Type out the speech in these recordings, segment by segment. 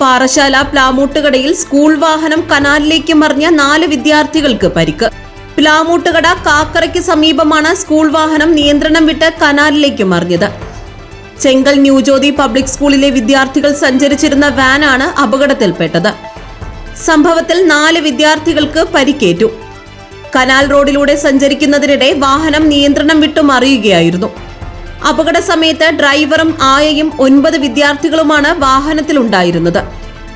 Parassala പ്ലാമൂട്ടുകടയിൽ school വാഹനം കനാലിലേക്ക് മറിഞ്ഞ 4 വിദ്യാർത്ഥികൾക്ക് പരിക്ക്. പ്ലാമൂട്ടുകട കാക്കറയ്ക്ക് സമീപമാണ് സ്കൂൾ വാഹനം നിയന്ത്രണം വിട്ട് കനാലിലേക്ക് മറിഞ്ഞത്. ചെങ്കൽ ന്യൂജ്യോതി പബ്ലിക് സ്കൂളിലെ വിദ്യാർത്ഥികൾ സഞ്ചരിച്ചിരുന്ന വാനാണ് അപകടത്തിൽപ്പെട്ടത്. സംഭവത്തിൽ 4 വിദ്യാർത്ഥികൾക്ക് പരിക്കേറ്റു. കനാൽ റോഡിലൂടെ സഞ്ചരിക്കുന്നതിനിടെ വാഹനം നിയന്ത്രണം വിട്ടു മറിയുകയായിരുന്നു. അപകട സമയത്ത് ഡ്രൈവറും ആയയും 9 വിദ്യാർത്ഥികളുമാണ് വാഹനത്തിലുണ്ടായിരുന്നത്.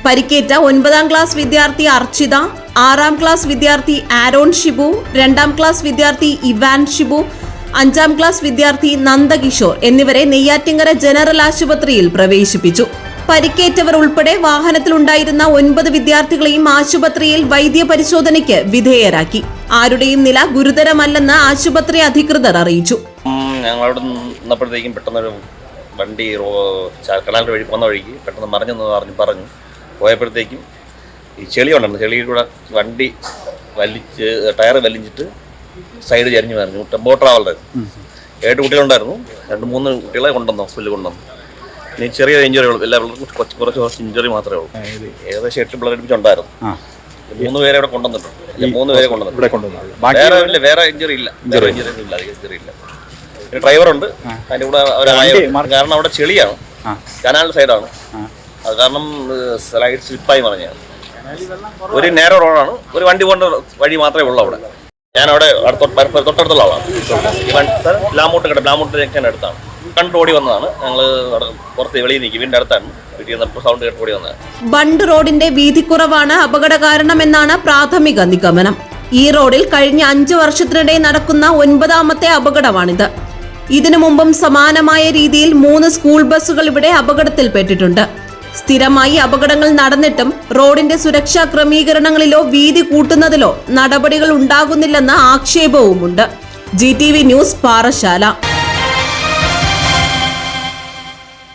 പരിക്കേറ്റ 9ാം ക്ലാസ് വിദ്യാർത്ഥി അർച്ചിത, 6ാം ക്ലാസ് വിദ്യാർത്ഥി ആരോൺ ഷിബു, 2ാം ക്ലാസ് വിദ്യാർത്ഥി ഇവാൻ ഷിബു, 5ാം ക്ലാസ് വിദ്യാർത്ഥി നന്ദകിഷോർ എന്നിവരെ നെയ്യാറ്റിങ്കര ജനറൽ ആശുപത്രിയിൽ പ്രവേശിപ്പിച്ചു. പരിക്കേറ്റവർ ഉൾപ്പെടെ വാഹനത്തിലുണ്ടായിരുന്ന 9 വിദ്യാർത്ഥികളെയും ആശുപത്രിയിൽ വൈദ്യപരിശോധനയ്ക്ക് വിധേയരാക്കി. ആരുടെയും നില ഗുരുതരമല്ലെന്ന് ആശുപത്രി അധികൃതർ അറിയിച്ചു. ഞങ്ങളവിടെ നിന്നപ്പോഴത്തേക്കും പെട്ടെന്നൊരു വണ്ടി കനാലിൻ്റെ വഴി പോകുന്ന വഴിക്ക് പെട്ടെന്ന് മറിഞ്ഞെന്ന് പറഞ്ഞു. പോയപ്പോഴത്തേക്കും ഈ ചെളി ഉണ്ടായിരുന്നു. ചെളിയിലൂടെ വണ്ടി ടയർ വലിച്ചിട്ട് സൈഡ് ചരിഞ്ഞ് മറിഞ്ഞു. Tempo traveller 7 കുട്ടികളുണ്ടായിരുന്നു. 2-3 കുട്ടികളെ കൊണ്ടുവന്നു, ഹോസ്പിറ്റലിൽ കൊണ്ടുവന്നു. ഇനി ചെറിയ ഇഞ്ചുറികൾ, എല്ലാവർക്കും കുറച്ച് ഇഞ്ചുറി മാത്രമേ ഉള്ളൂ. ഏകദേശം 8 ബ്ലഡ് അടിപ്പിച്ചുണ്ടായിരുന്നു. 3 പേരെ ഇവിടെ കൊണ്ടുവന്നിട്ടുണ്ട്. 3 പേരെ കൊണ്ടുവന്നിട്ടുണ്ട്. വേറെ ഇഞ്ചുറി ഇല്ല. ഇഞ്ചുറി ഇല്ല. ഡ്രൈവറുണ്ട്. അതിൻ്റെ കൂടെ കാരണം അവിടെ ചെളിയാണ്, കനാലിൻ്റെ സൈഡാണ്. അത് കാരണം സ്ലൈഡ് സ്ലിപ്പായി മറിഞ്ഞാണ്. ഒരു നേരോ റോഡാണ്, ഒരു വണ്ടി പോകേണ്ട വഴി മാത്രമേ ഉള്ളൂ അവിടെ. ഞാനവിടെ തൊട്ടടുത്തുള്ള ആളാണ്. പ്ലാമൂട്ട് ജംഗ്ഷൻ അടുത്താണ്. കണ്ട് ഓടി വന്നതാണ്. ഞങ്ങൾ പുറത്ത് വെളിയിൽ നിൽക്കും, വീടിൻ്റെ അടുത്താണ്. വീട്ടിൽ നിന്ന് സൗണ്ട് കേട്ട് ഓടി വന്നതാണ്. ബണ്ട് റോഡിന്റെ വീതിക്കുറവാണ് അപകട കാരണമെന്നാണ് പ്രാഥമിക നിഗമനം. ഈ റോഡിൽ കഴിഞ്ഞ 5 വർഷത്തിനിടെ നടക്കുന്ന 9ാമത്തെ അപകടമാണിത്. ഇതിനു മുമ്പും സമാനമായ രീതിയിൽ 3 സ്കൂൾ ബസ്സുകൾ ഇവിടെ അപകടത്തിൽപ്പെട്ടിട്ടുണ്ട്. സ്ഥിരമായി അപകടങ്ങൾ നടന്നിട്ടും റോഡിന്റെ സുരക്ഷാ ക്രമീകരണങ്ങളിലോ വീതി കൂട്ടുന്നതിലോ നടപടികൾ ഉണ്ടാകുന്നില്ലെന്ന ആക്ഷേപവുമുണ്ട്. GTV news, Parassala.